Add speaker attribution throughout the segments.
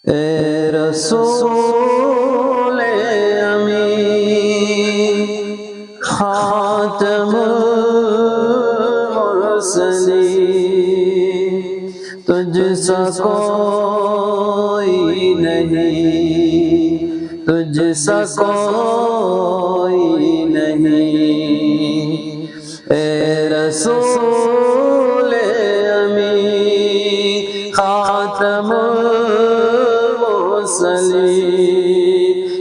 Speaker 1: اے رسول امین خاتم المرسلین، تجھ سا کوئی نہیں، تجھ سا کوئی نہیں۔ اے رسول امین خاتم المرسلین،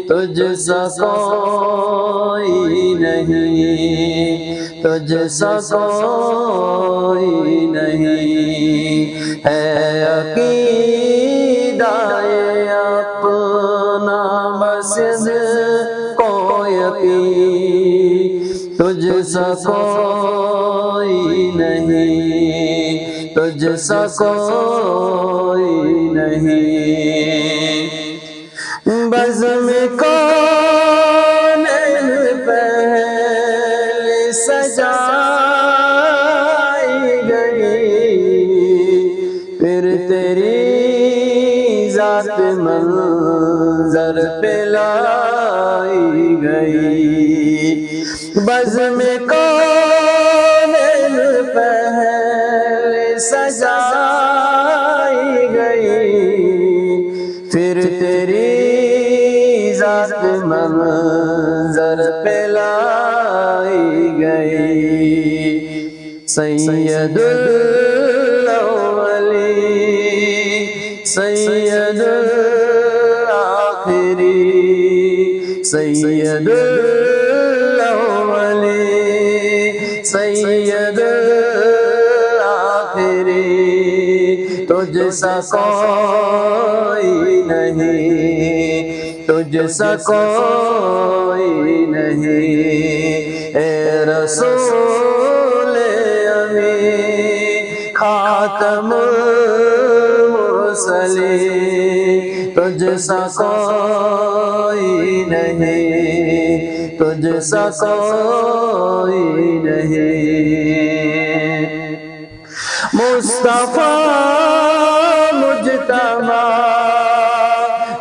Speaker 1: تجھ سا کوئی نہیں، تجھ سا کوئی نہیں۔ ہے عقیدہ اپنا بس کو یقین، تجھ سا کوئی نہیں، تجھ سا کوئی نہیں۔ بزم کون پہلے سجائی گئی، پھر تیری ذات منظر پہ لائی گئی۔ بزم کون پہلے سجائی گئی، پھر تیری ذات منظر پہ لائی گئی۔ سید الاولین سید الاخرین، سید الاولین سید الاخرین، تجھ سا کوئی نہیں، تجھ سا کوئی نہیں۔ اے رسول امین خاتم المرسلین، تجھ سا کوئی نہیں، تجھ سا کوئی نہیں۔ مصطفیٰ مجتبیٰ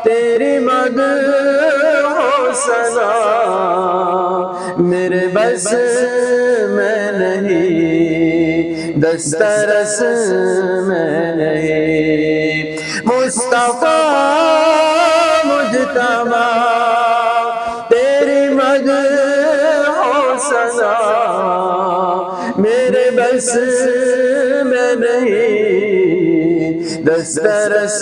Speaker 1: تیری مدح و ثنا میرے بس میں نہیں، دسترس میں نہیں۔ مصطفیٰ مجتبیٰ تیری مدح و ثنا میرے بس میں نہیں، دسترس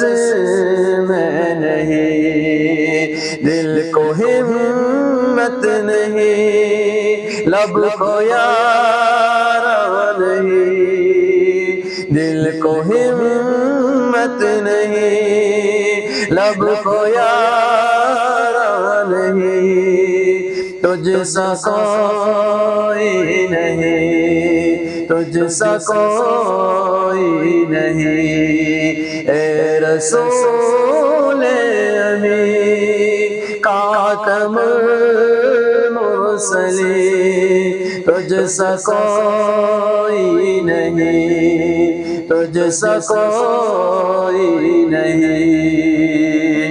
Speaker 1: میں نہیں۔ دل کو ہمت نہیں، لب کو یارا نہیں، دل کو ہمت نہیں، لب کو یارا نہیں۔ تجھ سا کوئی نہیں، تجھ سا کوئی نہیں۔ اے رسول امین خاتم المرسلین، تجھ سا کوئی نہیں، تجھ سا کوئی نہیں۔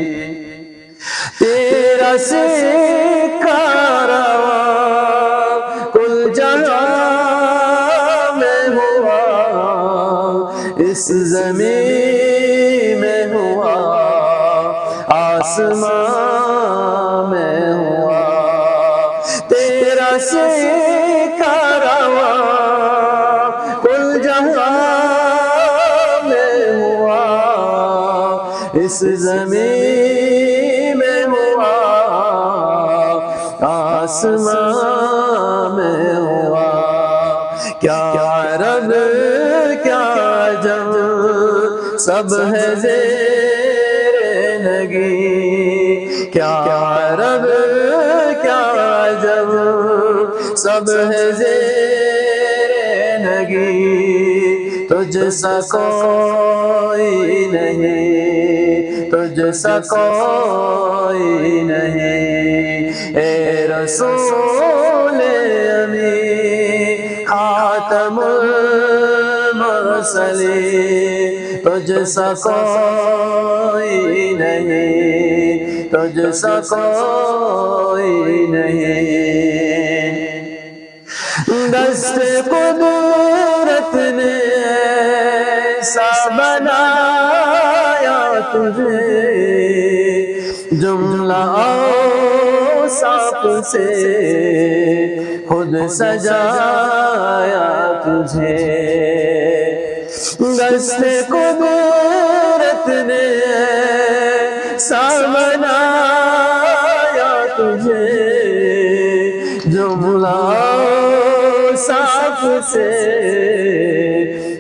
Speaker 1: تیرا سکہ رواں کل جہاں میں ہوا، اس زمین میں ہوا، آسمان میں ہوا۔ تیرا سکہ رواں کل جہاں میں ہوا، اس زمین میں ہوا، آسمان میں ہوا۔ کیا عرب کیا عجم سب ہے زیر نگیں، کیا عرب کیا عجم سب ہے زیر نگیں، تجھ سا کوئی نہیں، تجھ سا کوئی نہیں۔ اے رسول امین خاتم المرسلین، تجھ سا کوئی نہیں۔ نہیں، تجھ سا کوئی نہیں۔ دست قدرت نے ایسا بنایا تجھے، جملہ اوصاف سے خود سجایا تجھے۔ دست قدرت نے ایسا بنایا تجھے، جملہ اوصاف سے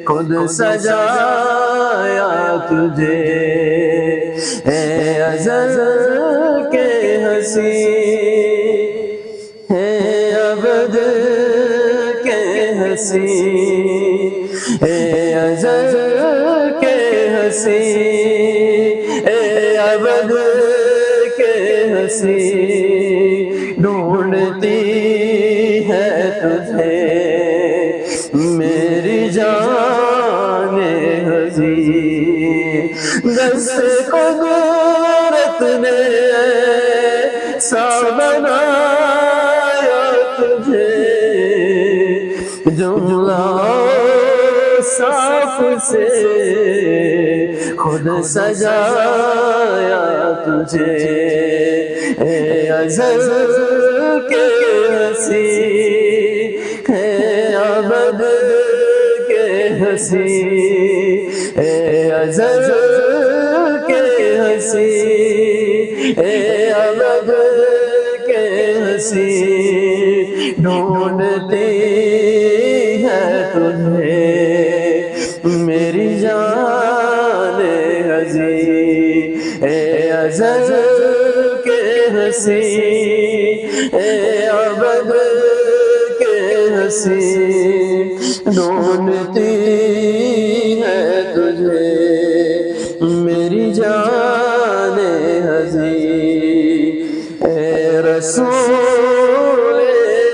Speaker 1: خود سجایا تجھے۔ اے ازل کے ہنسی، اے ابد کے ہنسی، اے ازل کے ہنسی، اے ابد کے ہنسی، ڈھونڈتی ہے تجھے میری جان ہنسی۔ دست قدرت نے ایسا بنایا تجھے، جملہ اوصاف سے خود سجایا تجھے۔ اے ازل کے ہنسی، اے ابد کے ہنسی، اے ازل کے ہنسی، اے ابد کے ہنسی، ڈھونڈتی ہے تجھے میری جان ہنسی۔ اے ازل کے ہنسی، اے ابد کے ہنسی، ڈھونڈتی ہے تجھے میری جان ہنسی۔ اے رسول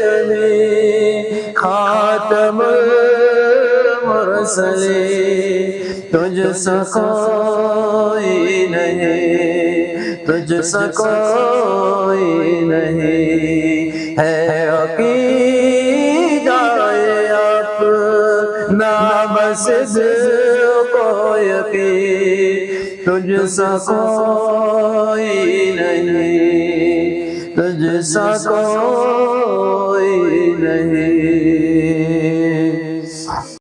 Speaker 1: امین خاتم المرسلین، تجھ سا کوئی نہیں، تجھ سا کوئی نہیں، ہے عقیدہ اپنا بس دل کو یقین، تجھ سا کوئی نہیں، تجھ سا کوئی نہیں۔